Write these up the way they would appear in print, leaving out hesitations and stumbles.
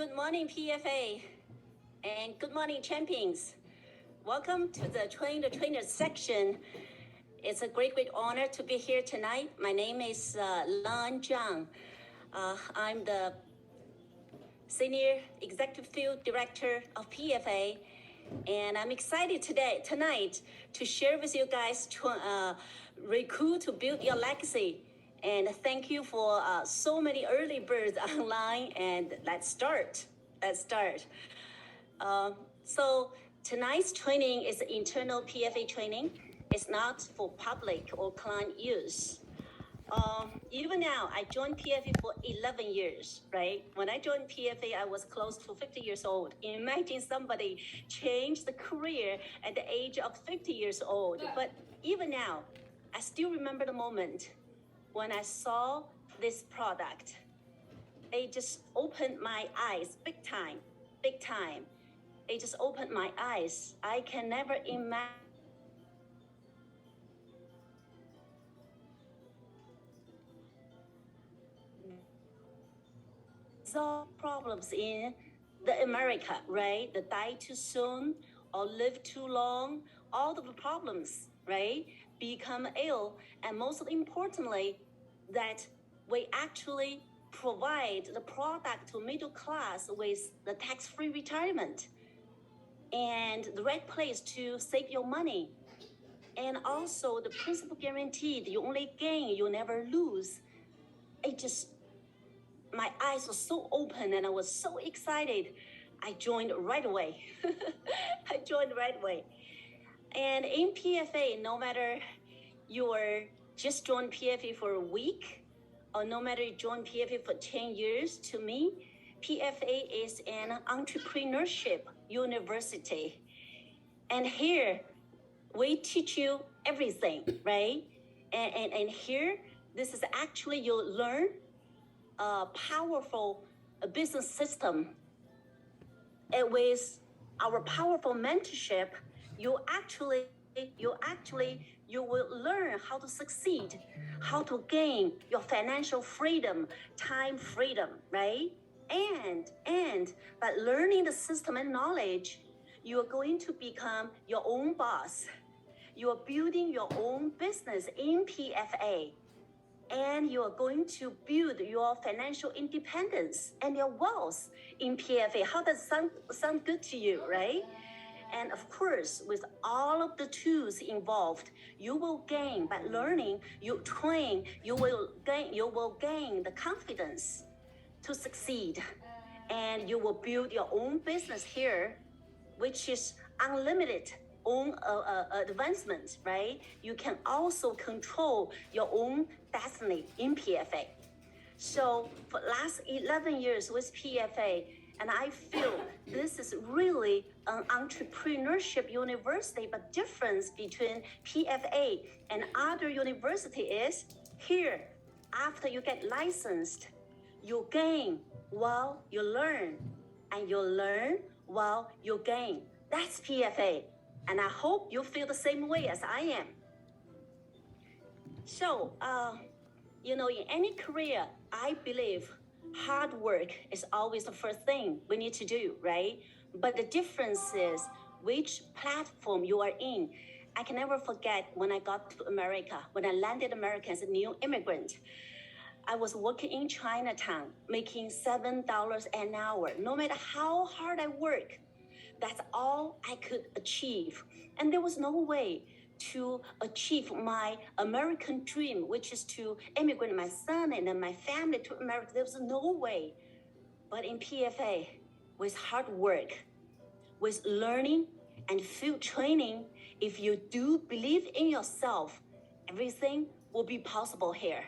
Good morning, PFA, and good morning, champions. Welcome to the Train the Trainer section. It's a great honor to be here tonight. My name is LAN Zhang. I'm the Senior Executive Field Director of PFA, and I'm excited tonight to share with you guys recruit to build your legacy. And thank you for so many early birds online. And let's start. So tonight's training is internal PFA training. It's not for public or client use. Even now, I joined PFA for 11 years, right? When I joined PFA, I was close to 50 years old. Imagine somebody changed the career at the age of 50 years old. But even now, I still remember the moment when I saw this product. It just opened my eyes big time. It just opened my eyes. I can never imagine solve problems in the America, right? The die too soon or live too long, all of the problems, right? Become ill, and most importantly, that we actually provide the product to middle class with the tax-free retirement and the right place to save your money. And also the principal guaranteed, you only gain, you never lose. My eyes were so open and I was so excited. I joined right away. And in PFA, no matter you were just joined PFA for a week, or no matter you joined PFA for 10 years, to me, PFA is an entrepreneurship university. And here, we teach you everything, right? And here, this is actually you learn a powerful business system. And with our powerful mentorship, you will learn how to succeed, how to gain your financial freedom, time freedom, right? And by learning the system and knowledge, you are going to become your own boss. You are building your own business in PFA. And you are going to build your financial independence and your wealth in PFA. How does sound good to you, right? And of course, with all of the tools involved, you will gain by learning, you train, you will gain the confidence to succeed. And you will build your own business here, which is unlimited own advancement, right? You can also control your own destiny in PFA. So for last 11 years with PFA, and I feel this is really an entrepreneurship university, but difference between PFA and other university is here, after you get licensed, you gain while you learn, and you learn while you gain. That's PFA. And I hope you feel the same way as I am. So, in any career, I believe hard work is always the first thing we need to do, right? But the difference is which platform you are in. I can never forget when I got to America, when I landed America as a new immigrant. I was working in Chinatown, making $7 an hour. No matter how hard I work, that's all I could achieve. And there was no way to achieve my American dream, which is to immigrate my son and then my family to America. There was no way. But in PFA, with hard work, with learning and field training, if you do believe in yourself, everything will be possible here.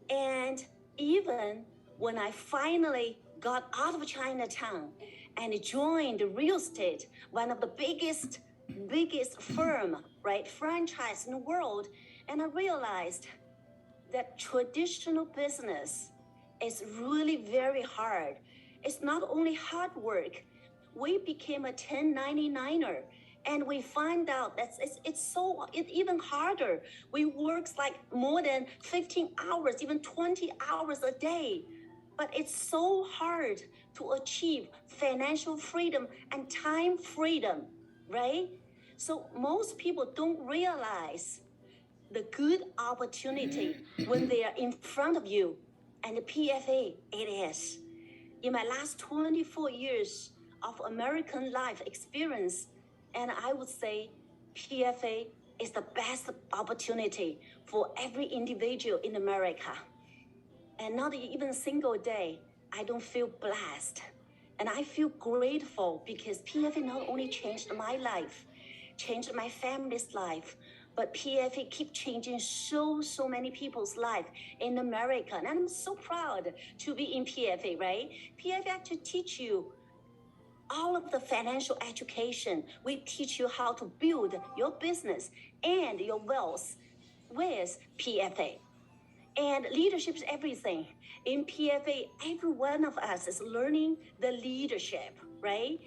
And even when I finally got out of Chinatown and joined the real estate, one of the biggest firm, right, franchise in the world, and I realized that traditional business is really very hard. It's not only hard work. We became a 1099er, and we find out that it's even harder. We work like more than 15 hours, even 20 hours a day. but it's so hard to achieve financial freedom and time freedom, right? So most people don't realize the good opportunity when they are in front of you. And the PFA, it is. In my last 24 years of American life experience, and I would say PFA is the best opportunity for every individual in America. And not even a single day, I don't feel blessed. And I feel grateful because PFA not only changed my life, changed my family's life, but PFA keep changing so many people's life in America. And I'm so proud to be in PFA, right? PFA actually teach you all of the financial education. We teach you how to build your business and your wealth with PFA. And leadership is everything. In PFA, every one of us is learning the leadership, right?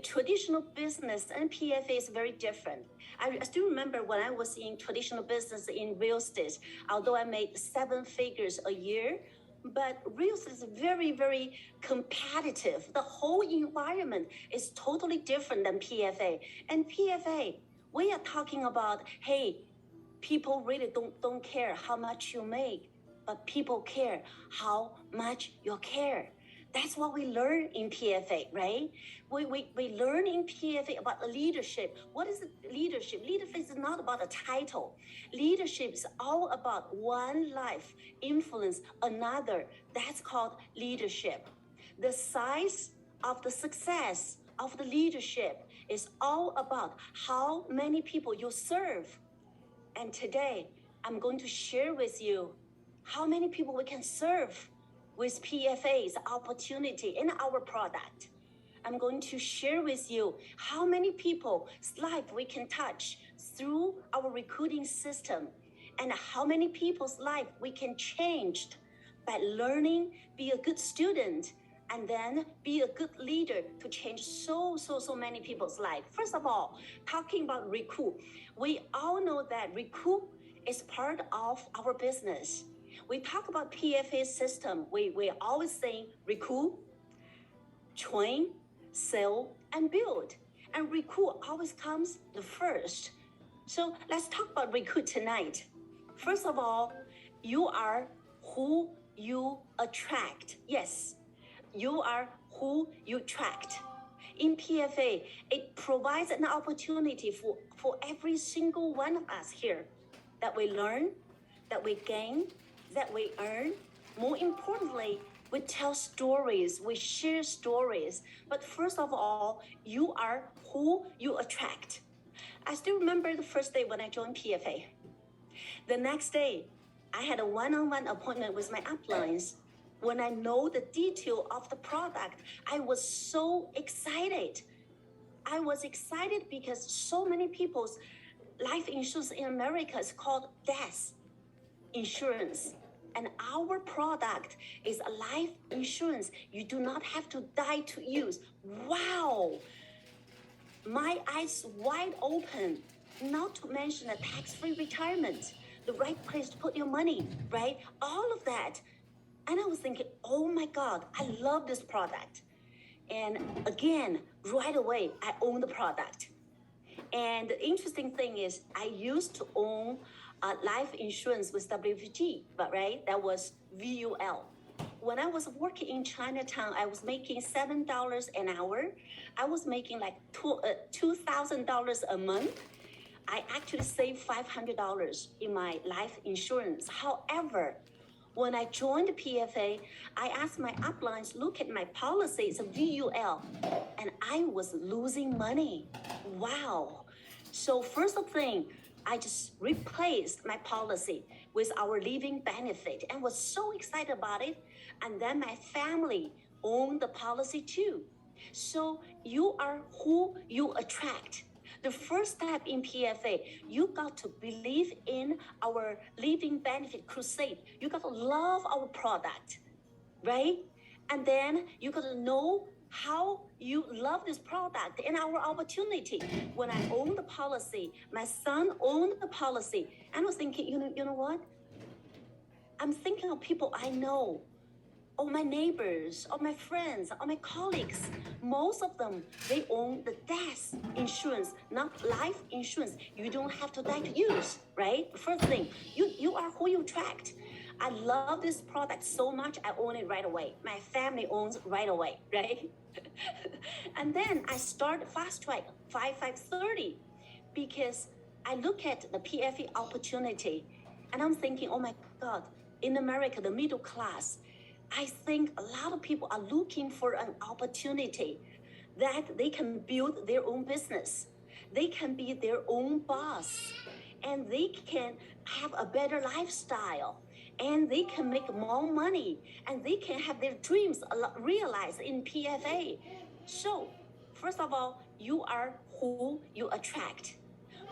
Traditional business and PFA is very different. I still remember when I was in traditional business in real estate, although I made 7 figures a year, but real estate is very competitive. The whole environment is totally different than PFA. And PFA, we are talking about, hey, people really don't care how much you make, but people care how much you care. That's what we learn in PFA, right? We learn in PFA about leadership. What is leadership? Leadership is not about a title. Leadership is all about one life influence another. That's called leadership. The size of the success of the leadership is all about how many people you serve. And today, I'm going to share with you how many people we can serve with PFA's opportunity in our product. I'm going to share with you how many people's life we can touch through our recruiting system and how many people's life we can change by learning, be a good student, and then be a good leader to change so many people's life. First of all, talking about recruit, we all know that recruit is part of our business. We talk about PFA system. We always say recruit, train, sell, and build. And recruit always comes the first. So let's talk about recruit tonight. First of all, you are who you attract. Yes, you are who you attract. In PFA, it provides an opportunity for every single one of us here that we learn, that we gain, that we earn. More importantly, we tell stories, we share stories. But first of all, you are who you attract. I still remember the first day when I joined PFA. The next day, I had a one-on-one appointment with my uplines. When I know the detail of the product, I was so excited. I was excited because so many people's life insurance in America is called death insurance. And our product is a life insurance. You do not have to die to use. Wow! My eyes wide open, not to mention a tax-free retirement, the right place to put your money, right? All of that. And I was thinking, oh my God, I love this product. And again, right away, I own the product. And the interesting thing is I used to own life insurance with WFG, but right, that was VUL. When I was working in Chinatown, I was making $7 an hour. I was making like $2,000 a month. I actually saved $500 in my life insurance. However, when I joined the PFA, I asked my uplines, look at my policies of VUL, and I was losing money. Wow. So first thing, I just replaced my policy with our living benefit and was so excited about it. And then my family owned the policy too. So you are who you attract. The first step in PFA, you got to believe in our living benefit crusade. You got to love our product, right? And then you got to know how you love this product and our opportunity. When I owned the policy, my son owned the policy, and I was thinking, you know what? I'm thinking of people I know all my neighbors, all my friends, all my colleagues, most of them, they own the death insurance, not life insurance. You don't have to die to use, right? First thing, you are who you attract. I love this product so much, I own it right away. My family owns right away, right? And then I start fast track 5530 because I look at the PFA opportunity and I'm thinking, oh my God, in America, the middle class, I think a lot of people are looking for an opportunity that they can build their own business. They can be their own boss and they can have a better lifestyle and they can make more money and they can have their dreams realized in PFA. So, first of all, you are who you attract.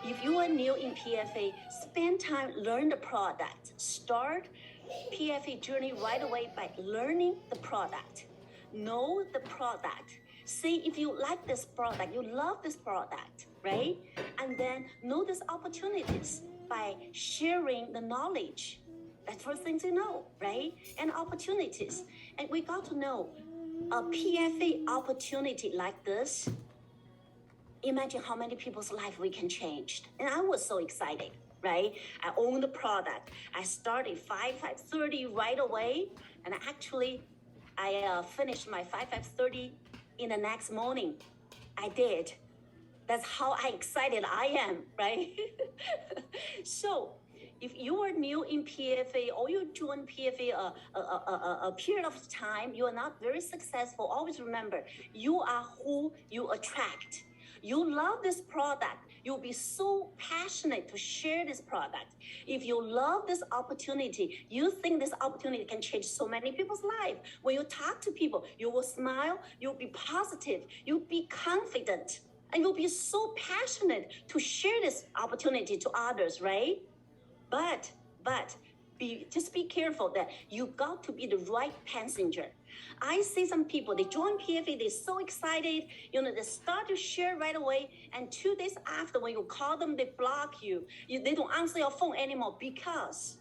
If you are new in PFA, spend time, learn the product. Start PFA journey right away by learning the product. Know the product. See if you like this product, you love this product, right? And then know these opportunities by sharing the knowledge. That's first thing to know, right? And opportunities. And we got to know a PFA opportunity like this. Imagine how many people's life we can change. And I was so excited, right? I own the product. I started 5530 right away. And actually, I finished my 5530 in the next morning. I did. That's how excited I am, right? So, if you are new in PFA or you join PFA a period of time, you are not very successful, always remember, you are who you attract. You love this product. You'll be so passionate to share this product. If you love this opportunity, you think this opportunity can change so many people's life. When you talk to people, you will smile, you'll be positive, you'll be confident, and you'll be so passionate to share this opportunity to others, right? But just be careful that you got to be the right passenger. I see some people, they join PFA, they're so excited, they start to share right away, and 2 days after, when you call them, they block you. They don't answer your phone anymore because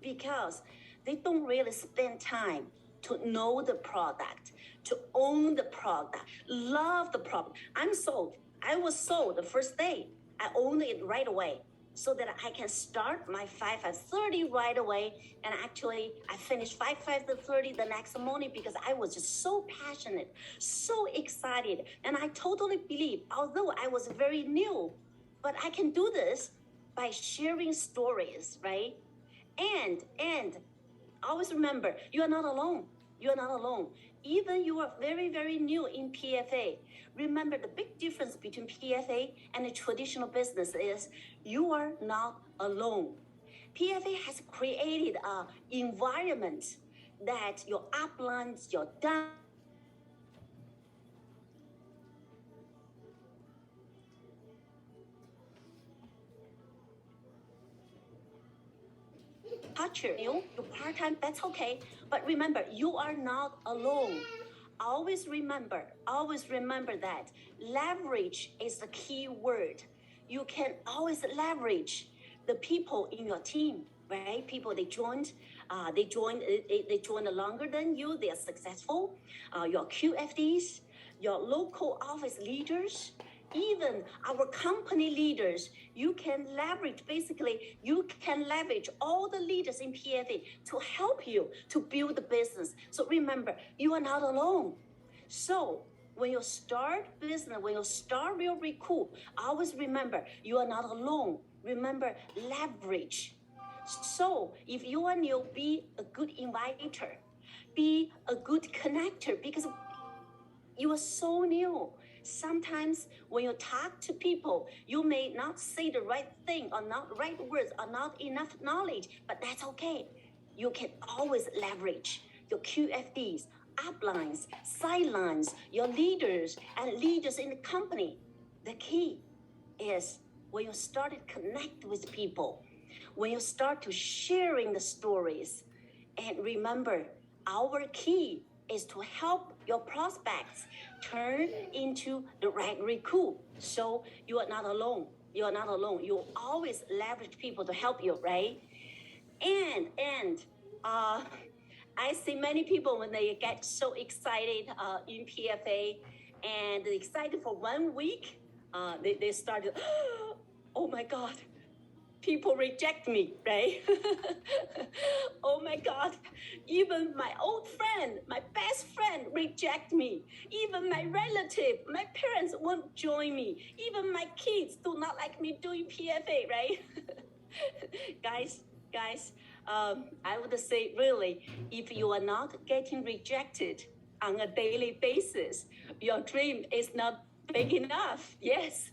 they don't really spend time to know the product, to own the product, love the product. I'm sold. I was sold the first day. I owned it right away, so that I can start my 5530 right away. And actually, I finished 5530 the next morning because I was just so passionate, so excited. And I totally believe, although I was very new, but I can do this by sharing stories, right? And always remember, you are not alone. You are not alone. Even you are very, very new in PFA. Remember, the big difference between PFA and a traditional business is you are not alone. PFA has created an environment that your uplines, your down, your part-time, that's okay. But remember, you are not alone. Always remember that leverage is the key word. You can always leverage the people in your team, right? People they joined longer than you. They are successful. Your QFDs, your local office leaders, even our company leaders, you can leverage all the leaders in PFA to help you to build the business. So remember, you are not alone. So when you start business, when you start Real Recruit, always remember, you are not alone. Remember, leverage. So if you are new, be a good inviter, be a good connector, because you are so new. Sometimes when you talk to people, you may not say the right thing or not right words or not enough knowledge, but that's okay. You can always leverage your QFDs, uplines, sidelines, your leaders and leaders in the company. The key is when you start to connect with people, when you start to sharing the stories, and remember, our key is to help your prospects turn into the right recruit. So you are not alone. You are not alone. You always leverage people to help you, right? And I see many people when they get so excited in PFA and they're excited for 1 week, they started, oh my God, people reject me, right? Oh my God, even my old friend, my best friend reject me. Even my relative, my parents won't join me. Even my kids do not like me doing PFA, right? guys, I would say really, if you are not getting rejected on a daily basis, your dream is not big enough. Yes,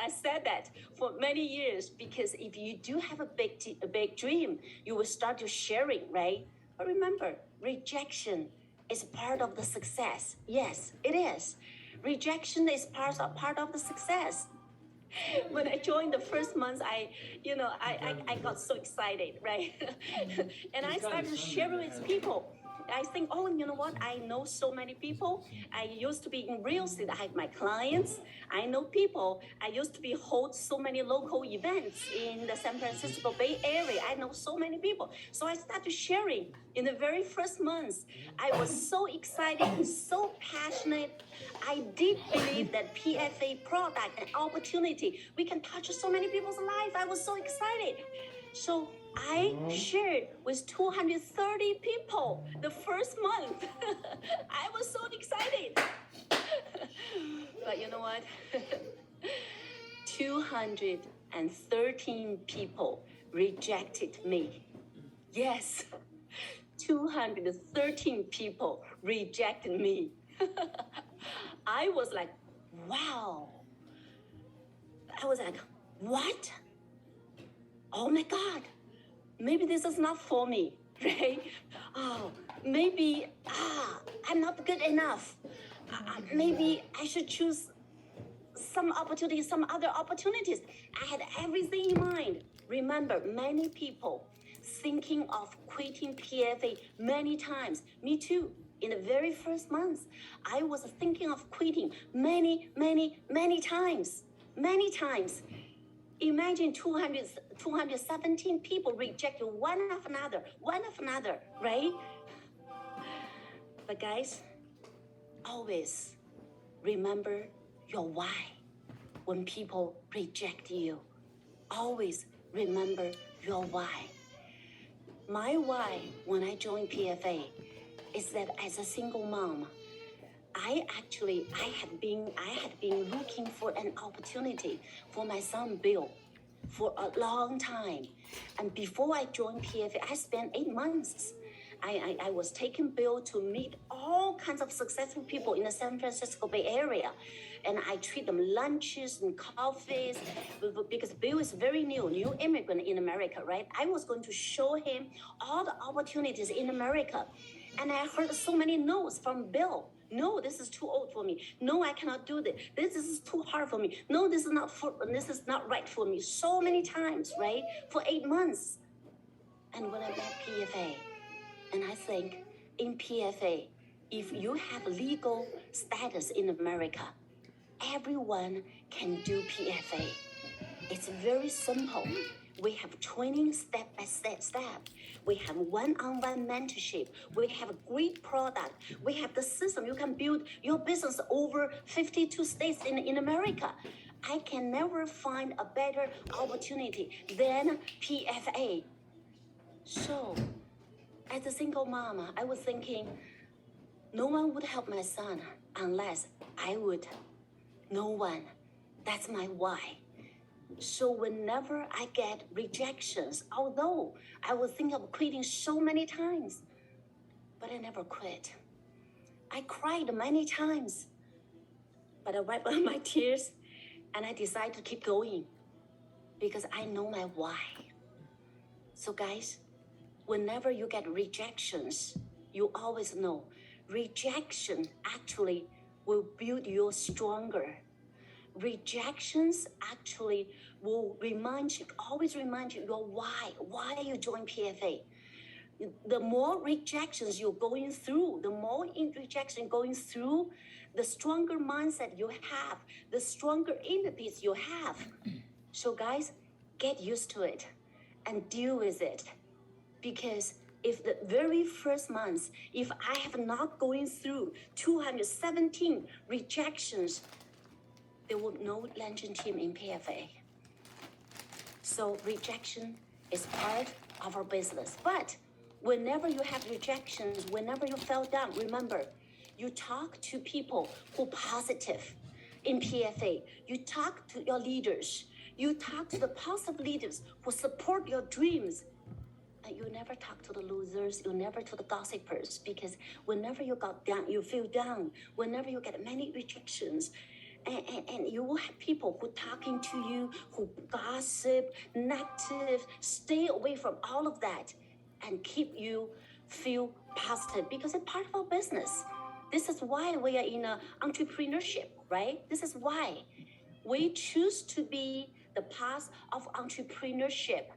I said that for many years because if you do have a big dream, you will start to sharing, right? But remember, rejection is part of the success. Yes, it is. Rejection is part of the success. When I joined the first month, I got so excited, right? And I started sharing with people. I think, oh, you know what? I know so many people. I used to be in real estate. I had my clients. I know people. I used to be hold so many local events in the San Francisco Bay Area. I know so many people. So I started sharing. In the very first months, I was so excited and so passionate. I did believe that PFA product and opportunity, we can touch so many people's lives. I was so excited. So I shared with 230 people the first month. I was so excited. But you know what? 213 people rejected me. Yes, 213 people rejected me. I was like, wow. I was like, what? Oh my God, maybe this is not for me, right? Oh, maybe, I'm not good enough. Maybe I should choose some opportunities, some other opportunities. I had everything in mind. Remember, many people thinking of quitting PFA many times. Me too. In the very first months, I was thinking of quitting many times. Many times. Imagine 217 people rejected one after another, right? But guys, always remember your why when people reject you. Always remember your why. My why when I joined PFA is that as a single mom, I had been looking for an opportunity for my son Bill for a long time. And before I joined PFA, I spent 8 months. I was taking Bill to meet all kinds of successful people in the San Francisco Bay Area. And I treat them lunches and coffees because Bill is very new immigrant in America, right? I was going to show him all the opportunities in America. And I heard so many no's from Bill. No, this is too old for me. No, I cannot do this. This is too hard for me. No, this is not right for me. So many times, right? For 8 months. And when I met PFA, and I think in PFA, if you have legal status in America, everyone can do PFA. It's very simple. We have training step by step. We have one-on-one mentorship. We have a great product. We have the system. You can build your business over 52 states in America. I can never find a better opportunity than PFA. So, as a single mama, I was thinking, no one would help my son unless I would. No one. That's my why. So whenever I get rejections, although I was thinking of quitting so many times, but I never quit. I cried many times, but I wiped out my tears and I decided to keep going because I know my why. So guys, whenever you get rejections, you always know rejection actually will build you stronger. Rejections actually will always remind you your why you join PFA. The more rejections you're going through, the stronger mindset you have, the stronger inner peace you have. So guys, get used to it and deal with it because if the very first month, if I have not going through 217 rejections, there will no LAN Zhang team in PFA. So rejection is part of our business. But whenever you have rejections, whenever you fell down, remember, you talk to people who positive in PFA. You talk to your leaders. You talk to the positive leaders who support your dreams. And you never talk to the losers. You never to the gossipers, because whenever you got down, you feel down. Whenever you get many rejections, and you will have people who talking to you, who gossip, negative. Stay away from all of that and keep you feel positive, because it's part of our business. This is why we are in entrepreneurship, right? This is why we choose to be the path of entrepreneurship.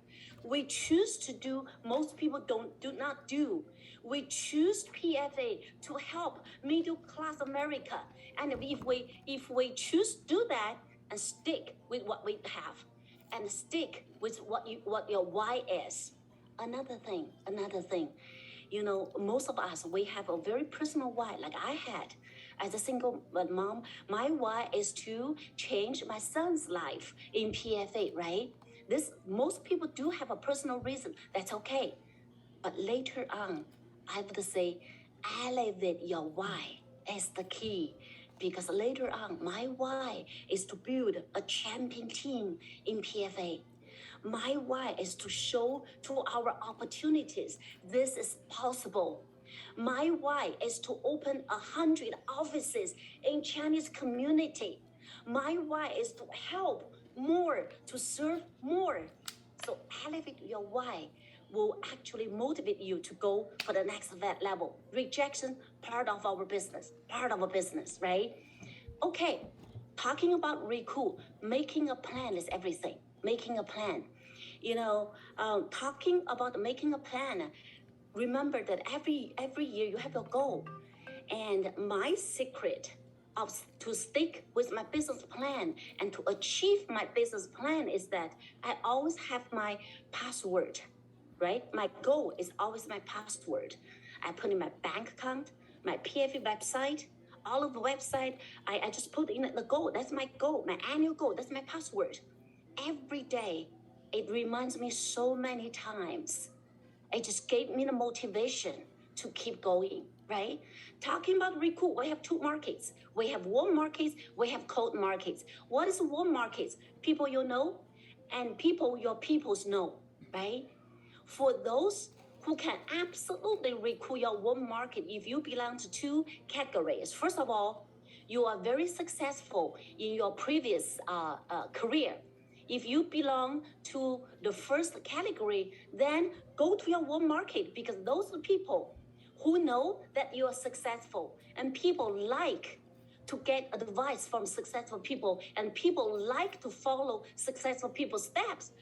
We choose to do most people do not do. We choose PFA to help middle class America. And if we choose to do that and stick with what we have and stick with what your why is. Another thing, you know, most of us, we have a very personal why, like I had. As a single mom, my why is to change my son's life in PFA, right? Most people do have a personal reason. That's okay. But later on, I would say, elevate your why is the key. Because later on, my why is to build a champion team in PFA. My why is to show to our opportunities this is possible. My why is to open 100 offices in Chinese community. My why is to help more, to serve more. So elevate your why will actually motivate you to go for the next level. Rejection, part of our business, right? Okay, talking about recruit, making a plan is everything. Making a plan. You know, talking about making a plan, remember that every year you have a goal. And my secret to stick with my business plan and to achieve my business plan is that I always have my password, right? My goal is always my password. I put in my bank account, my PFA website, all of the website. I just put in the goal. That's my goal, my annual goal. That's my password. Every day, it reminds me so many times. It just gave me the motivation to keep going, right? Talking about recruit, we have two markets. We have warm markets, we have cold markets. What is warm markets? People you know, and people your peoples know, right? For those who can absolutely recruit your warm market, if you belong to two categories. First of all, you are very successful in your previous career. If you belong to the first category, then go to your warm market, because those are people who know that you are successful, and people like to get advice from successful people, and people like to follow successful people's steps.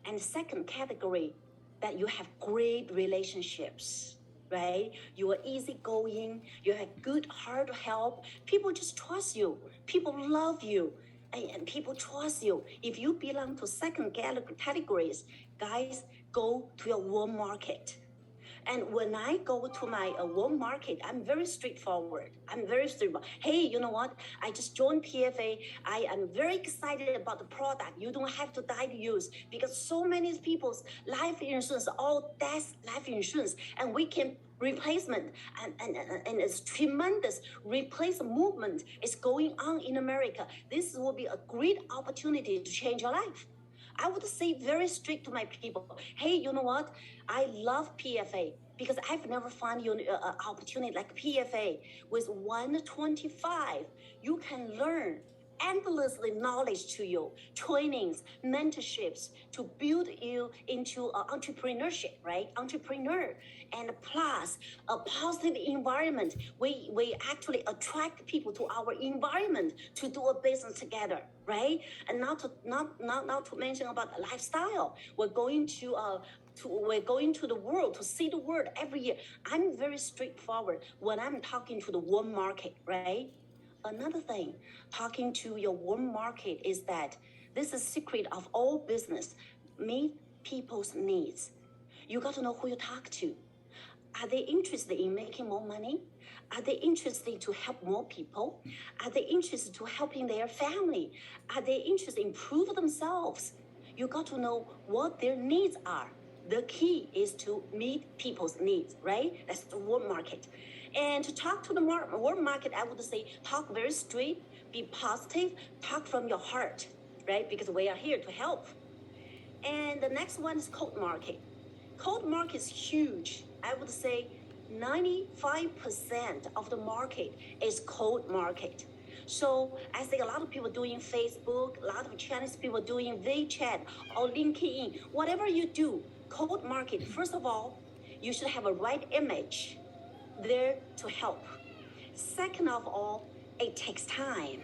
And second category, that you have great relationships, right? You are easygoing, you have good heart to help. People just trust you. People love you. And people trust you. If you belong to second categories, guys, go to your warm market. And when I go to my warm market, I'm very straightforward. Hey, you know what? I just joined PFA. I am very excited about the product. You don't have to die to use, because so many people's life insurance, all death life insurance, and we can replacement and it's tremendous replacement movement is going on in America. This will be a great opportunity to change your life. I would say very strict to my people. Hey, you know what? I love PFA because I've never found an opportunity like PFA. With 125, you can learn endlessly knowledge to you, trainings, mentorships to build you into entrepreneurship, right? Entrepreneur. And plus a positive environment. We actually attract people to our environment to do a business together, right? And not to mention about the lifestyle. We're going to the world to see the world every year. I'm very straightforward when I'm talking to the warm market, right? Another thing, talking to your warm market is that this is secret of all business. Meet people's needs. You got to know who you talk to. Are they interested in making more money? Are they interested to help more people? Are they interested to helping their family? Are they interested in improve themselves? You got to know what their needs are. The key is to meet people's needs, right? That's the warm market. And to talk to the warm market, I would say talk very straight, be positive, talk from your heart, right? Because we are here to help. And the next one is cold market. Cold market is huge. I would say 95% of the market is cold market. So I think a lot of people doing Facebook, a lot of Chinese people doing WeChat or LinkedIn, whatever you do, cold market, first of all, you should have a right image there to help. Second of all, it takes time,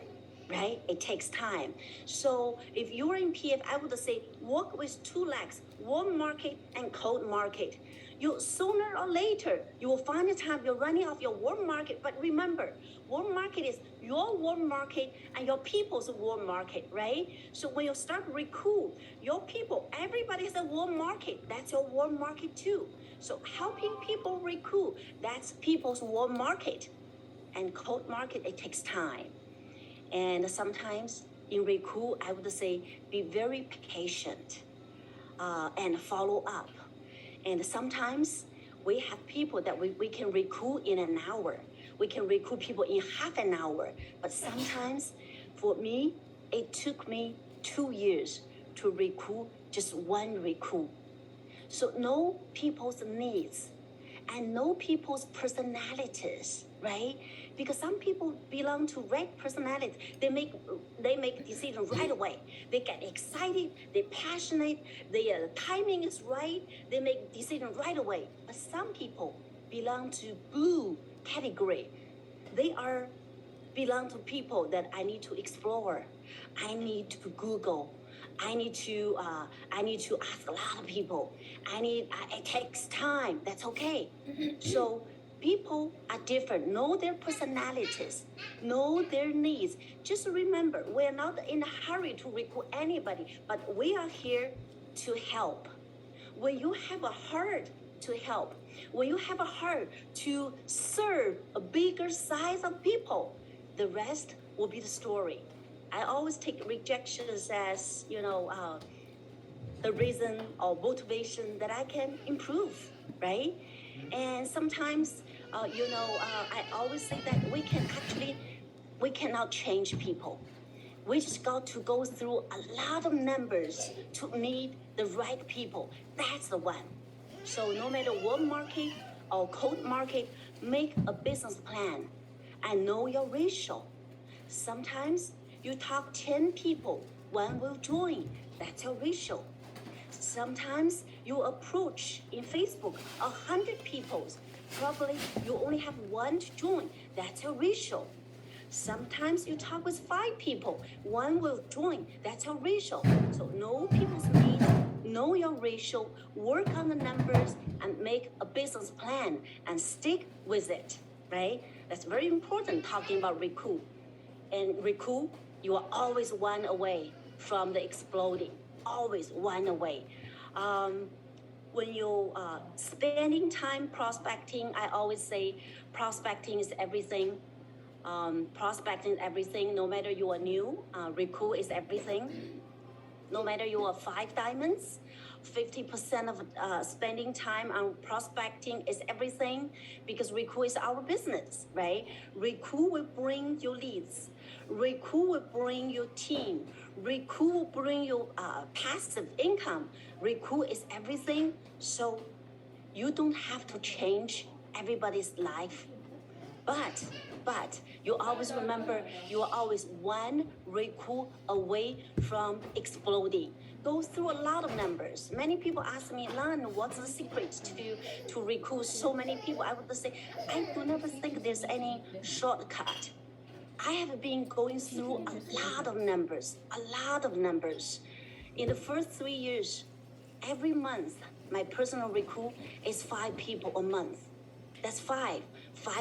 right? It takes time. So if you're in PF, I would say work with two legs, warm market and cold market. You sooner or later, you will find a time you're running off your warm market. But remember, warm market is your warm market and your people's warm market, right? So when you start recruit your people, everybody has a warm market. That's your warm market too. So helping people recruit, that's people's warm market. And cold market, it takes time. And sometimes in recruit, I would say be very patient and follow up. And sometimes we have people that we can recruit in an hour. We can recruit people in half an hour. But sometimes for me, it took me 2 years to recruit just one recruit. So know people's needs and know people's personalities, right? Because some people belong to right personality. They make decisions right away. They get excited, they're passionate, their timing is right, they make decisions right away. But some people belong to blue category. They belong to people that I need to explore. I need to Google. I need to ask a lot of people. It takes time. That's okay. So people are different. Know their personalities. Know their needs. Just remember, we're not in a hurry to recruit anybody, but we are here to help. When you have a heart to help, when you have a heart to serve a bigger size of people, the rest will be the story. I always take rejections as, the reason or motivation that I can improve, right? And sometimes, I always say that we cannot change people. We just got to go through a lot of numbers to meet the right people. That's the one. So no matter what market or cold market, make a business plan and know your ratio. Sometimes you talk 10 people, one will join. That's your ratio. Sometimes you approach in Facebook 100 people. Probably you only have one to join. That's your ratio. Sometimes you talk with 5 people, one will join. That's your ratio. So know people's needs, know your ratio, work on the numbers, and make a business plan and stick with it, right? That's very important talking about recruit. And recruit, you are always one away from the exploding, always one away. When you spending time prospecting, I always say prospecting is everything. Prospecting is everything. No matter you are new, recruit is everything. No matter you are 5 diamonds, 50% of spending time on prospecting is everything, because recruit is our business, right? Recruit will bring you leads. Recruit will bring your team. Recruit will bring you passive income. Recruit is everything. So you don't have to change everybody's life. But you always remember, you are always one recruit away from exploding. Go through a lot of numbers. Many people ask me, Lan, what's the secret to recruit so many people? I would say, I do not think there's any shortcut. I have been going through a lot of numbers. In the first 3 years, every month, my personal recruit is 5 people a month. That's 5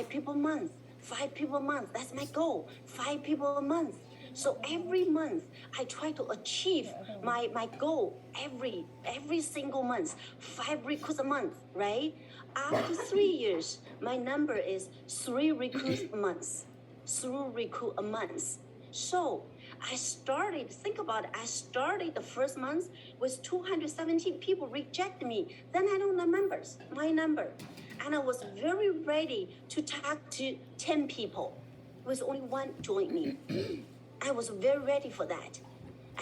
people a month. 5 people a month. That's my goal. 5 people a month. So every month, I try to achieve my goal every single month, 5 recruits a month, right? After 3 years, my number is 3 recruits a month, 3 recruit a month. So I started, think about it, I started the first month with 217 people reject me. Then I know the numbers, my number. And I was very ready to talk to 10 people, with only one join me. I was very ready for that.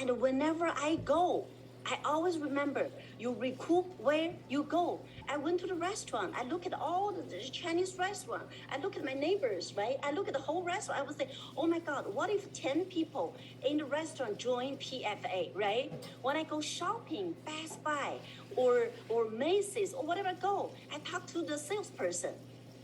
And whenever I go, I always remember, you recruit where you go. I went to the restaurant. I look at all the Chinese restaurant. I look at my neighbors, right? I look at the whole restaurant. I would say, oh my God, what if 10 people in the restaurant join PFA, right? When I go shopping, Best Buy or Macy's or whatever I go, I talk to the salesperson.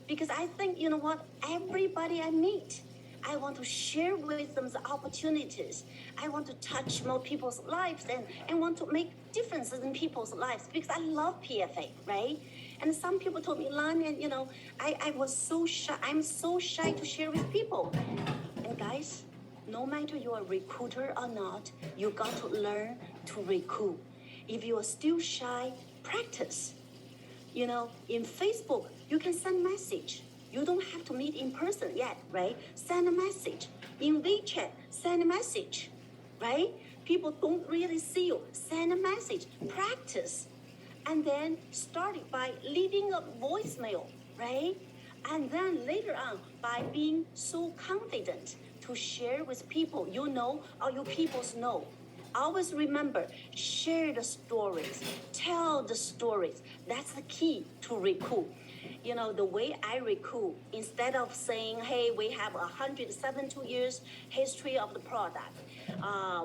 Because I think, you know what, everybody I meet, I want to share with them the opportunities. I want to touch more people's lives and want to make differences in people's lives because I love PFA, right? And some people told me, Lan, and you know, I was so shy. I'm so shy to share with people. And guys, no matter you're a recruiter or not, you got to learn to recruit. If you are still shy, practice. You know, in Facebook, you can send message. You don't have to meet in person yet, right? Send a message. In WeChat, send a message, right? People don't really see you. Send a message. Practice. And then start it by leaving a voicemail, right? And then later on, by being so confident to share with people you know or your peoples know. Always remember, share the stories, tell the stories. That's the key to recruit. You know, the way I recruit, instead of saying, hey, we have 172 years history of the product,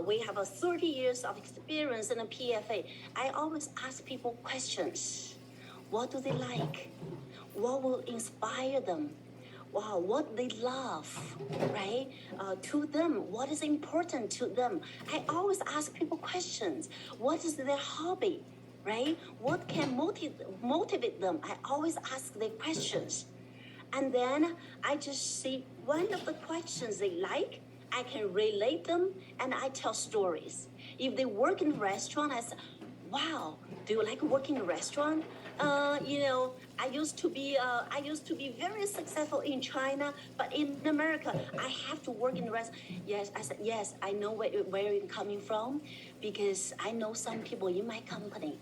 we have a 30 years of experience in a PFA, I always ask people questions. What do they like? What will inspire them? Wow, what they love, right? To them, what is important to them? I always ask people questions. What is their hobby, right? What can motivate them? I always ask their questions. And then I just see one of the questions they like, I can relate them, and I tell stories. If they work in a restaurant, I say, wow, do you like working in a restaurant? You know, I used to be very successful in China, but in America, I have to work in the restaurant. Yes, I said, yes, I know where you're coming from, because I know some people in my company.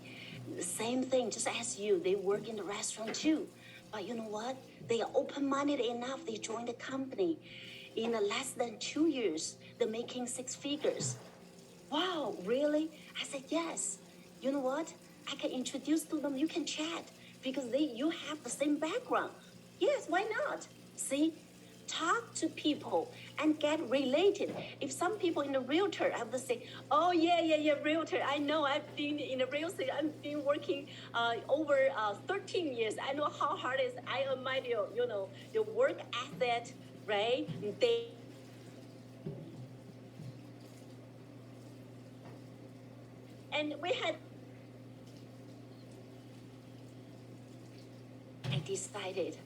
The same thing, just as you, they work in the restaurant too. But you know what? They are open-minded enough. They joined the company. In less than 2 years, they're making 6 figures. Wow, really? I said, yes. You know what? I can introduce to them. You can chat because you have the same background. Yes, why not? See, talk to people and get related. If some people in the realtor have to say, oh, yeah, realtor. I know I've been in the real estate. I've been working over 13 years. I know how hard it is. I admire your work ethic, right? And we had, I decided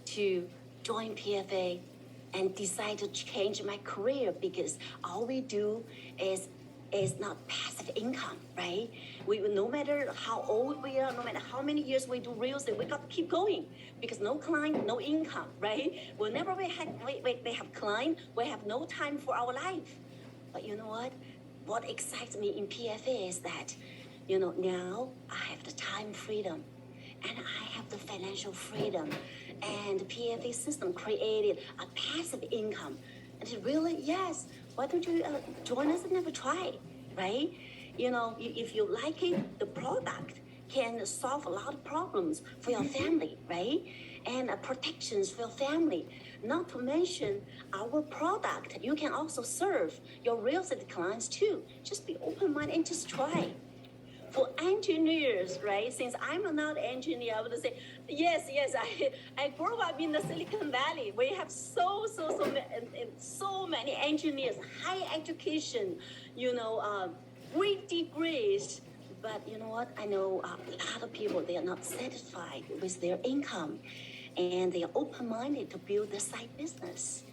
to join PFA and decide to change my career because all we do is not passive income, right? We no matter how old we are, no matter how many years we do real estate, we got to keep going because no client, no income, right? Whenever we have client, we have no time for our life. But you know what? What excites me in PFA is that, you know, now I have the time freedom and I have the financial freedom, and the PFA system created a passive income. And it really, yes, why don't you join us and never try, right? You know, if you like it, the product can solve a lot of problems for your family, right? And protections for your family. Not to mention our product, you can also serve your real estate clients too. Just be open-minded and just try. For engineers, right? Since I'm not an engineer, I would say, yes, I grew up in the Silicon Valley. We have so many engineers, high education, you know, great degrees. But you know what? I know a lot of people, they are not satisfied with their income and they are open-minded to build a side business.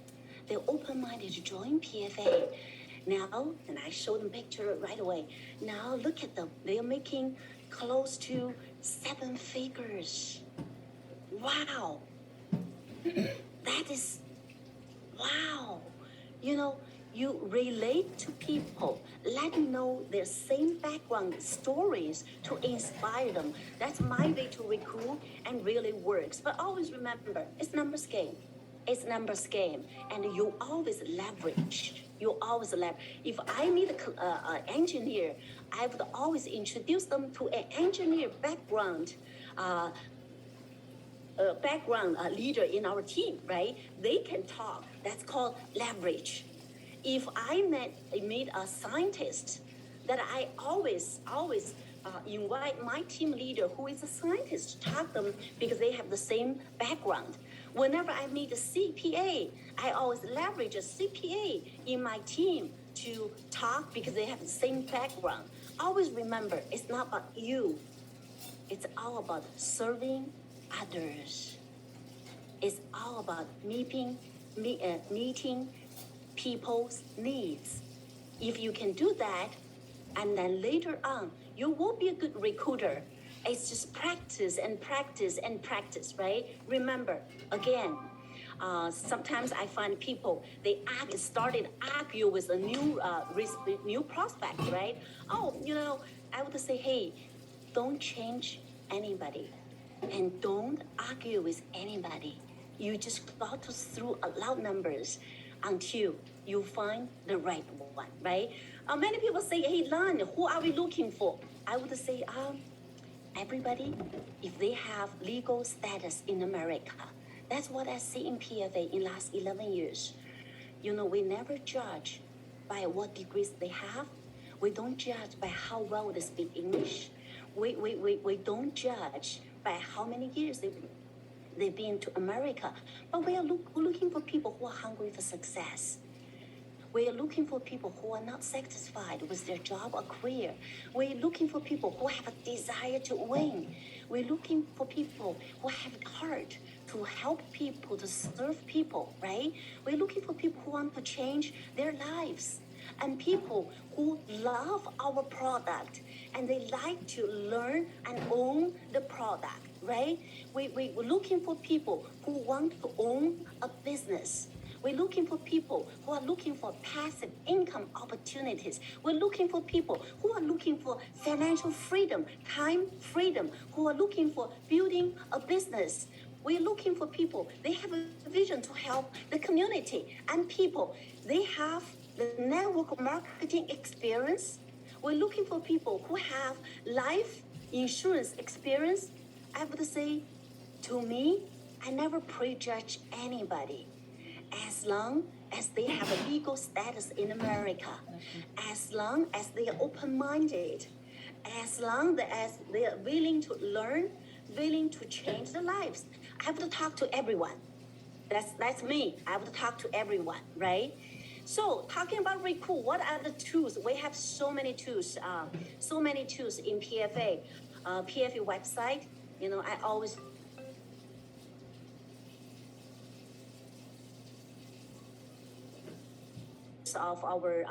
they're open-minded to join PFA. Now, and I show them picture right away. Now look at them. They're making close to 7 figures. Wow. That is, wow. You know, you relate to people, let them know their same background stories to inspire them. That's my way to recruit and really works. But always remember, it's numbers game. It's numbers game. And you always leverage. You always leverage. If I need an engineer, I would always introduce them to an engineer background leader in our team, right? They can talk. That's called leverage. If I meet a scientist, that I always invite my team leader who is a scientist to talk to them because they have the same background. Whenever I meet a CPA, I always leverage a CPA in my team to talk because they have the same background. Always remember, it's not about you. It's all about serving others. It's all about meeting people's needs. If you can do that, and then later on, you will be a good recruiter. It's just practice and practice and practice, right? Remember, again, sometimes I find people, they started argue with a new prospect, right? Oh, I would say, hey, don't change anybody and don't argue with anybody. You just got to throw loud numbers until you find the right one, right? Many people say, hey, Lan, who are we looking for? I would say, everybody, if they have legal status in America. That's what I see in PFA in last 11 years. We never judge by what degrees they have. We don't judge by how well they speak English. We don't judge by how many years they've been to America. But we are looking for people who are hungry for success. We are looking for people who are not satisfied with their job or career. We're looking for people who have a desire to win. We're looking for people who have a heart to help people, to serve people, right? We're looking for people who want to change their lives and people who love our product and they like to learn and own the product, right? We're looking for people who want to own a business. We're looking for people who are looking for passive income opportunities. We're looking for people who are looking for financial freedom, time freedom, who are looking for building a business. We're looking for people, they have a vision to help the community and people. They have the network marketing experience. We're looking for people who have life insurance experience. I would say, to me, I never prejudge anybody. As long as they have a legal status in America, as long as they are open-minded, as long as they are willing to learn, willing to change their lives, I have to talk to everyone. That's me. I have to talk to everyone, right? So talking about recruit, what are the tools? We have so many tools in PFA. PFA website, I always of our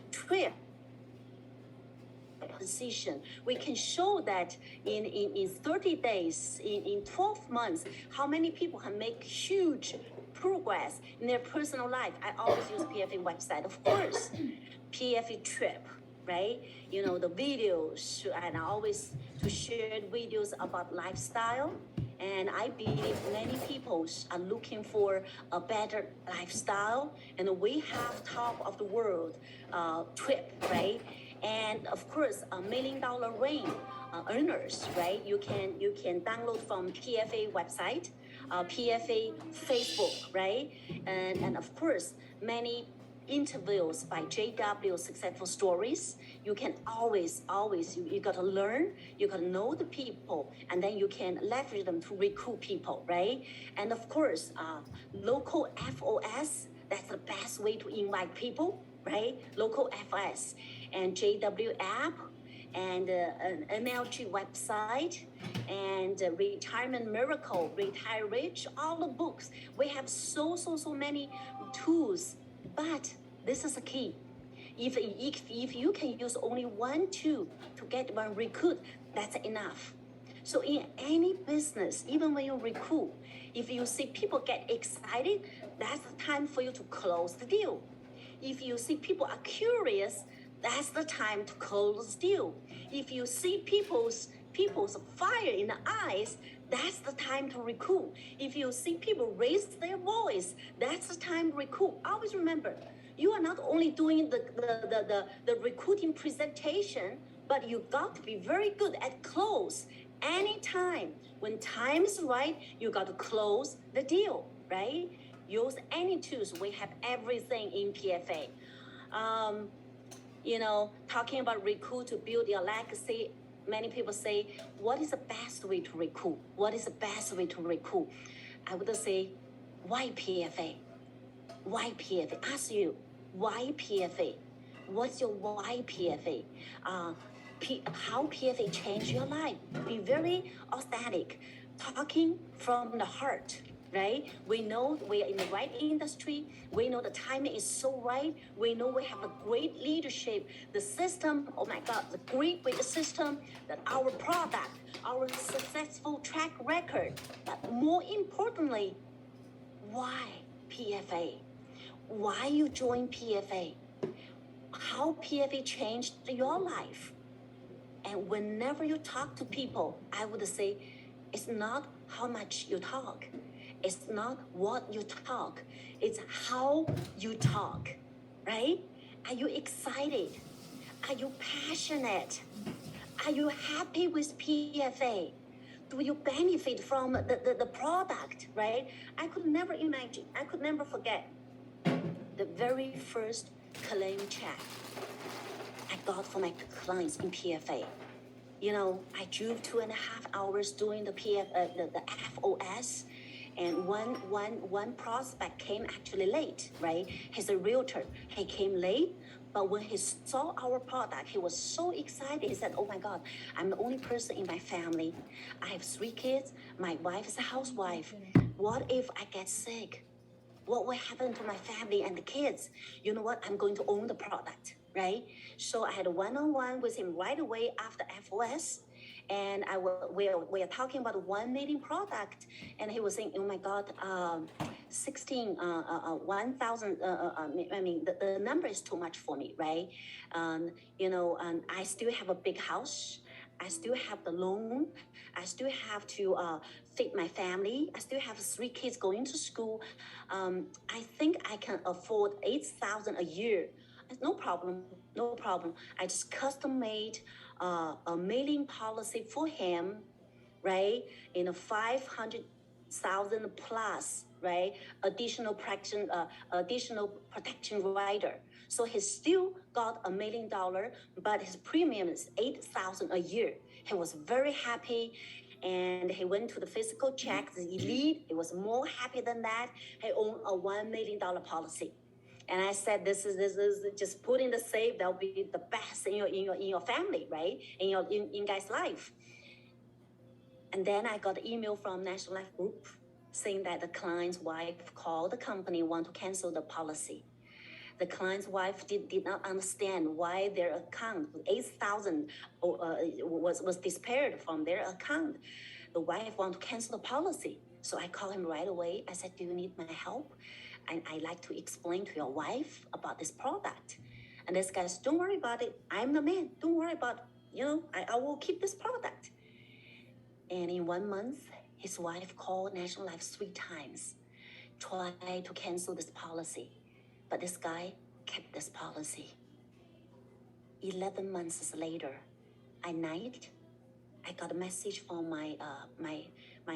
trip position, we can show that in 30 days, in 12 months, how many people can make huge progress in their personal life. I always use PFA website, of course, PFA trip, right? The videos, and I always to share videos about lifestyle. And I believe many people are looking for a better lifestyle. And we have top of the world trip, right? And of course, $1 million ring earners, right? You can download from PFA website, PFA Facebook, right? And of course, many interviews by JW successful stories. You can always, you got to learn, you got to know the people, and then you can leverage them to recruit people, right? And of course, local FOS, that's the best way to invite people, right? Local FOS and JW app and an MLG website and Retirement Miracle, Retire Rich, all the books. We have so many tools, but this is the key. If you can use only one tool to get one recruit, that's enough. So in any business, even when you recruit, if you see people get excited, that's the time for you to close the deal. If you see people are curious, that's the time to close the deal. If you see people's fire in the eyes, that's the time to recruit. If you see people raise their voice, that's the time to recruit. Always remember, you are not only doing the recruiting presentation, but you got to be very good at close. Anytime, when time is right, you got to close the deal, right? Use any tools. We have everything in PFA. Talking about recruit to build your legacy, many people say, what is the best way to recruit? What is the best way to recruit? I would say, why PFA? Why PFA? Ask you, why PFA? What's your why PFA? How PFA changed your life? Be very authentic, talking from the heart, right? We know we are in the right industry. We know the timing is so right. We know we have a great leadership. The system, oh my God, the great system, that our product, our successful track record. But more importantly, why PFA? Why you join PFA? How PFA changed your life? And whenever you talk to people, I would say, it's not how much you talk. It's not what you talk. It's how you talk, right? Are you excited? Are you passionate? Are you happy with PFA? Do you benefit from the product, right? I could never imagine, I could never forget the very first claim check I got for my clients in PFA. I drove 2.5 hours doing the FOS, and one prospect came actually late, right? He's a realtor. He came late, but when he saw our product, he was so excited. He said, oh my God, I'm the only person in my family. I have 3 kids. My wife is a housewife. What if I get sick? What will happen to my family and the kids? You know what? I'm going to own the product, right? So I had a one-on-one with him right away after FOS. And we are talking about 1 million product. And he was saying, oh my God, 1,000, the number is too much for me, right? I still have a big house. I still have the loan. I still have to feed my family. I still have 3 kids going to school. I think I can afford 8,000 a year. No problem. I just custom made a mailing policy for him, right? In a 500,000 plus, right? Additional protection rider. So he still got $1 million, but his premium is 8,000 a year. He was very happy. And he went to the physical check, the elite. He was more happy than that. He owned a $1 million policy. And I said, this is just put in the safe. That'll be the best in your family, right? In guys' life. And then I got an email from National Life Group saying that the client's wife called the company, want to cancel the policy. The client's wife did not understand why their account, 8,000 was disappeared from their account. The wife want to cancel the policy. So I called him right away. I said, do you need my help? And I like to explain to your wife about this product. And this guy said, don't worry about it. I'm the man. Don't worry about it. I will keep this product. And in 1 month, his wife called National Life 3 times, tried to cancel this policy. But this guy kept this policy. 11 months later, at night, I got a message from my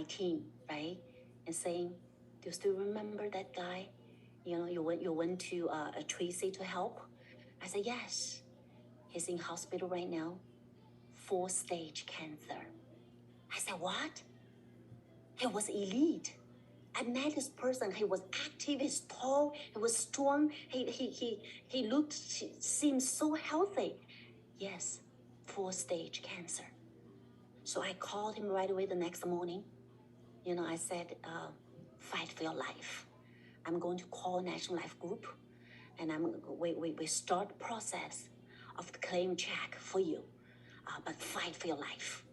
team, right? And saying, do you still remember that guy? You went to Tracy to help? I said, yes. He's in hospital right now, 4-stage cancer. I said, what? He was elite. I met this person. He was active. He's tall. He was strong. He seemed so healthy. Yes, 4-stage cancer. So I called him right away the next morning. I said, fight for your life. I'm going to call National Life Group, and we start process of the claim check for you, but fight for your life.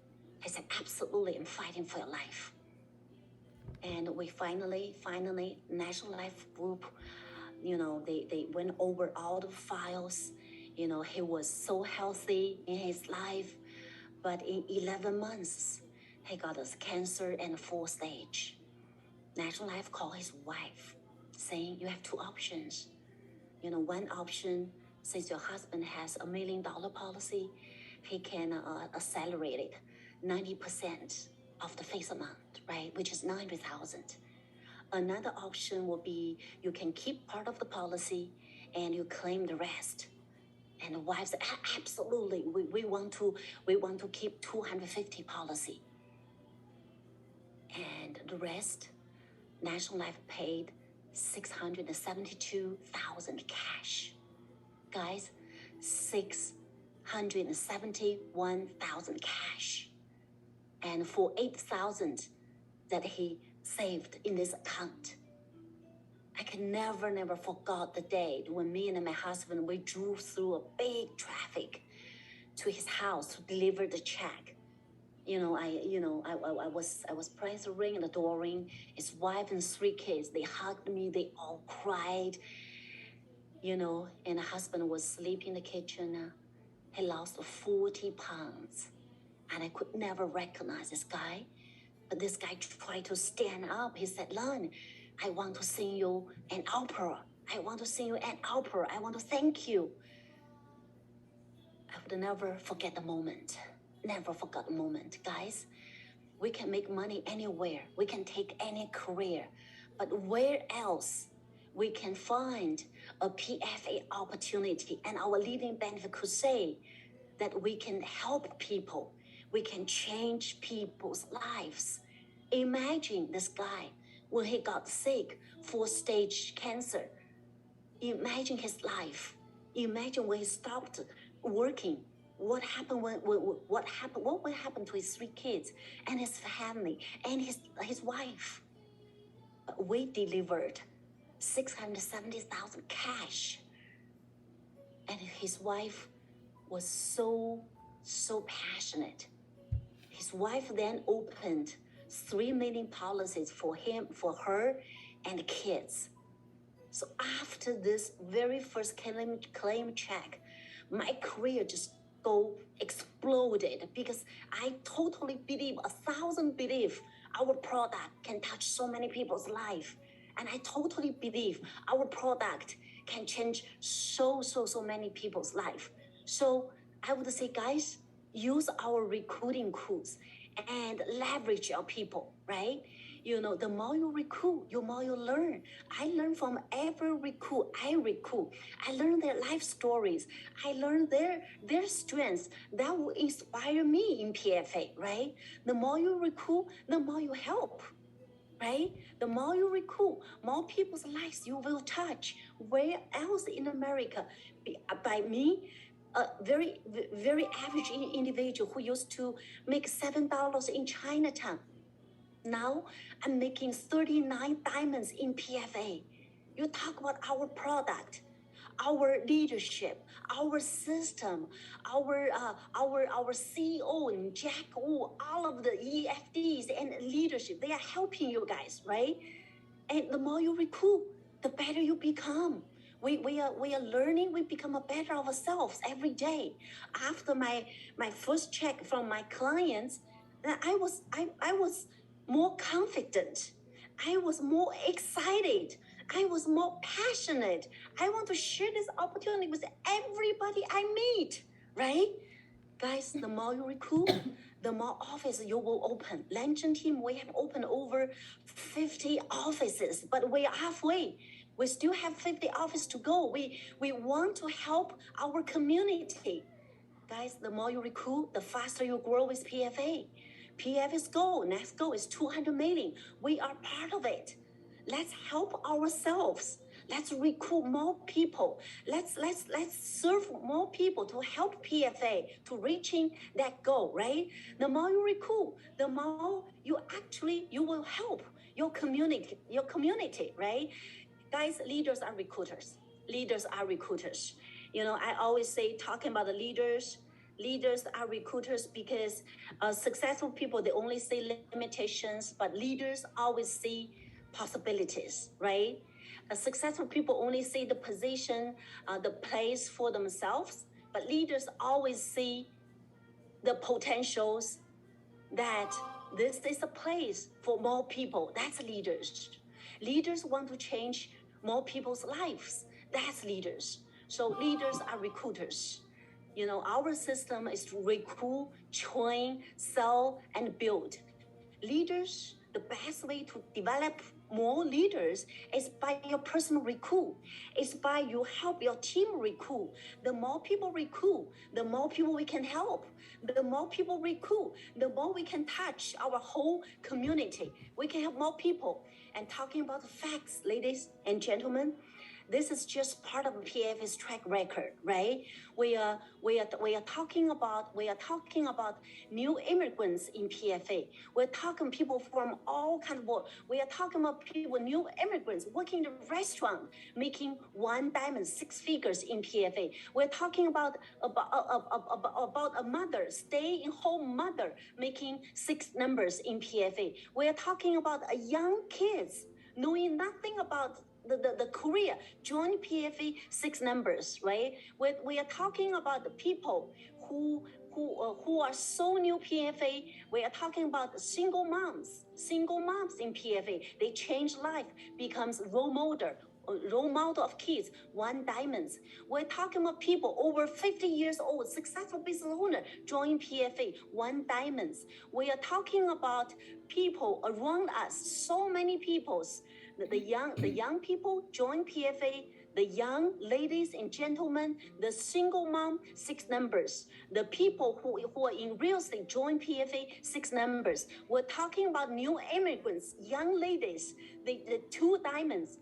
I said, absolutely, I'm fighting for your life. And we finally, National Life Group, they went over all the files. He was so healthy in his life, but in 11 months, he got a cancer and 4th stage. National Life called his wife, saying, you have 2 options. One option, since your husband has $1 million policy, he can accelerate it 90% of the face amount, right? Which is $90,000. Another option will be you can keep part of the policy and you claim the rest. And the wife said, absolutely, we want to keep 250 policy. And the rest, National Life paid $672,000 cash. Guys, $671,000 cash. And for $8,000 that he saved in this account. I can never forget the day when me and my husband, we drove through a big traffic to his house to deliver the check. I was pressed the ring and the door ring. His wife and 3 kids, they hugged me, they all cried. And the husband was sleeping in the kitchen. He lost 40 pounds. And I could never recognize this guy. But this guy tried to stand up. He said, Lan, I want to sing you an opera. I want to sing you an opera. I want to thank you. I would never forget the moment. Never forget the moment. Guys, we can make money anywhere. We can take any career. But where else we can find a PFA opportunity? And our leading benefit could say that we can help people. We can change people's lives. Imagine this guy when he got sick, 4th stage cancer. Imagine his life. Imagine when he stopped working. What will happen to his 3 kids and his family and his wife? But we delivered $670,000 cash. And his wife was so passionate. His wife then opened 3 million policies for her, and the kids. So after this very first claim check, my career just exploded, because I totally believe, 1,000% believe our product can touch so many people's life. And I totally believe our product can change so many people's life. So I would say, guys, use our recruiting tools and leverage your people, right? The more you recruit, the more you learn. I learn from every recruit. I learn their life stories. I learn their strengths. That will inspire me in PFA, right? The more you recruit, the more you help, right? The more you recruit, more people's lives you will touch. Where else in America? By me, a very average individual who used to make $7 in Chinatown. Now I'm making 39 diamonds in PFA. You talk about our product, our leadership, our system, our CEO and Jack Wu, all of the EFDs and leadership, they are helping you guys, right? And the more you recruit, the better you become. We are learning. We become a better ourselves every day. After my first check from my clients, I was more confident. I was more excited. I was more passionate. I want to share this opportunity with everybody I meet, right? Guys, the more you recruit, the more offices you will open. LAN Zhang team, we have opened over 50 offices, but we are halfway. We still have 50 offices to go. We want to help our community. Guys, the more you recruit, the faster you grow with PFA. PFA's goal, next goal is 200 million. We are part of it. Let's help ourselves. Let's recruit more people. Let's serve more people to help PFA to reaching that goal, right? The more you recruit, the more you will help your community, right? Guys, leaders are recruiters. Leaders are recruiters. You know, I always say, talking about the leaders are recruiters because successful people, they only see limitations, but leaders always see possibilities, right? Successful people only see the position, the place for themselves, but leaders always see the potentials that this is a place for more people. That's leaders. Leaders want to change more people's lives. That's leaders. So leaders are recruiters. You know, our system is to recruit, train, sell, and build. Leaders, the best way to develop more leaders is by your personal recruit. It's by you help your team recruit. The more people recruit, the more people we can help. The more people recruit, the more we can touch our whole community. We can help more people. And talking about the facts, ladies and gentlemen, this is just part of PFA's track record, right? We are talking about new immigrants in PFA. We're talking people from all kinds of world. We are talking about people, new immigrants working in the restaurant, making one diamond, 6 figures in PFA. We're talking about a mother, stay-in-home mother, making 6 numbers in PFA. We're talking about a young kids knowing nothing about the career, join PFA 6 numbers, right? We are talking about the people who are so new PFA. We are talking about single moms in PFA. They change life, becomes role model of kids, 1 diamonds. We're talking about people over 50 years old, successful business owner, join PFA, 1 diamonds. We are talking about people around us, so many peoples. The young people join PFA, the young ladies and gentlemen, the single mom, 6 numbers. The people who are in real estate join PFA, 6 numbers. We're talking about new immigrants, young ladies, the 2 diamonds,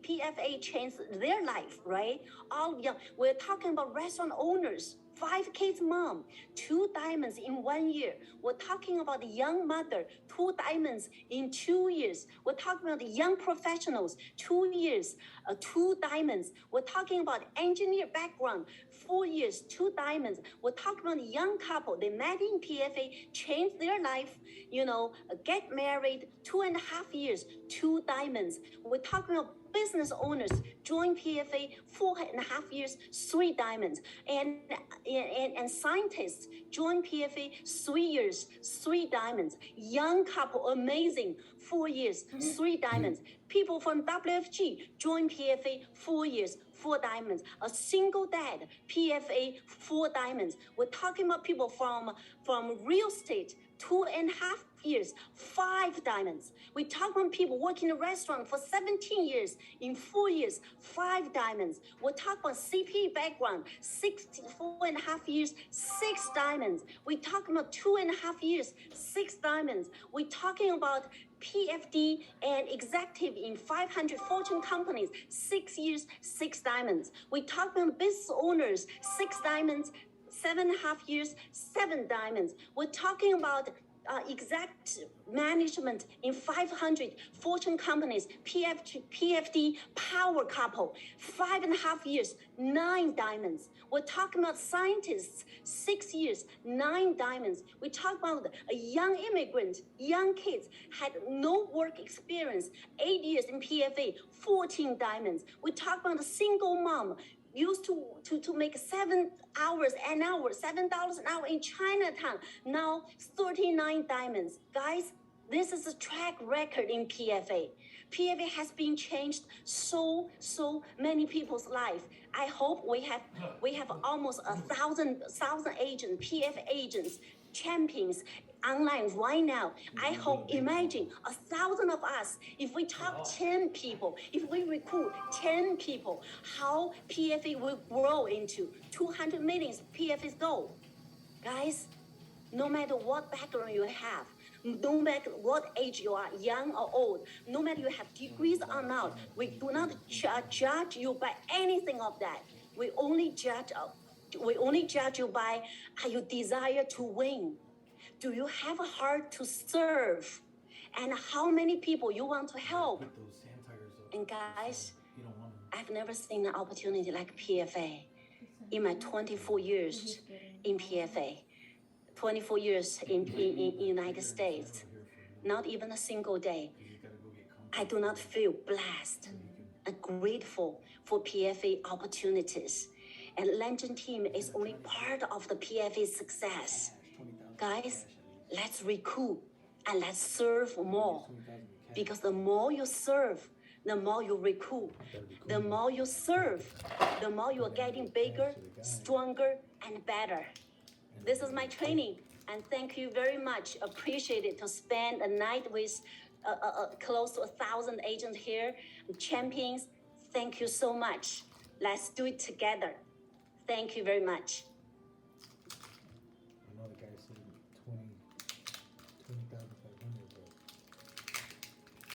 PFA changed their life, right? All young. We're talking about restaurant owners, 5 kids mom, 2 diamonds in 1 year. We're talking about the young mother, 2 diamonds in 2 years. We're talking about the young professionals, 2 years, 2 diamonds. We're talking about engineer background, 4 years, 2 diamonds. We're talking about a young couple, they met in PFA, changed their life, you know, get married, 2.5 years, 2 diamonds. We're talking about business owners join PFA, 4.5 years, 3 diamonds, and scientists join PFA, 3 years, 3 diamonds. Young couple, amazing, 4 years, 3 diamonds. People from WFG join PFA, 4 years, 4 diamonds. A single dad, PFA, 4 diamonds. We're talking about people from real estate, 2.5 years, 5 diamonds. We talk about people working in a restaurant for 17 years, in 4 years, 5 diamonds. We talk about CP background, 4.5 years, 6 diamonds. We talk about 2.5 years, 6 diamonds. We're talking about PFD and executive in 500 Fortune companies, 6 years, 6 diamonds. We talk about business owners, 6 diamonds, 7.5 years, 7 diamonds. We're talking about exact management in 500 Fortune companies, PFD power couple, 5.5 years, 9 diamonds. We're talking about scientists, 6 years, 9 diamonds. We talk about a young immigrant, young kids, had no work experience, 8 years in PFA, 14 diamonds. We talk about a single mom, used to make $7 an hour, $7 an hour in Chinatown. Now 39 diamonds. Guys, this is a track record in PFA. PFA has been changed so many people's life. I hope we have almost 1,000 agents, PFA agents, champions online right now. I hope, imagine 1,000 of us, if we talk 10 people, if we recruit 10 people, how PFA will grow into 200 million PFA's goal. Guys, no matter what background you have, No matter what age you are, young or old, no matter you have degrees or not, we do not judge you by anything of that. We only judge you by how you desire to win. Do you have a heart to serve? And how many people you want to help? And guys, I've never seen an opportunity like PFA in my 24 years in PFA, 24 years in United States. Not even a single day. I do not feel blessed and grateful for PFA opportunities. And LAN Zhang team is only part of the PFA success. Guys, let's recoup and let's serve more. Because the more you serve, the more you recoup. The more you serve, the more you are getting bigger, stronger, and better. This is my training, and thank you very much. Appreciate it to spend a night with close to 1,000 agents here, champions. Thank you so much. Let's do it together. Thank you very much.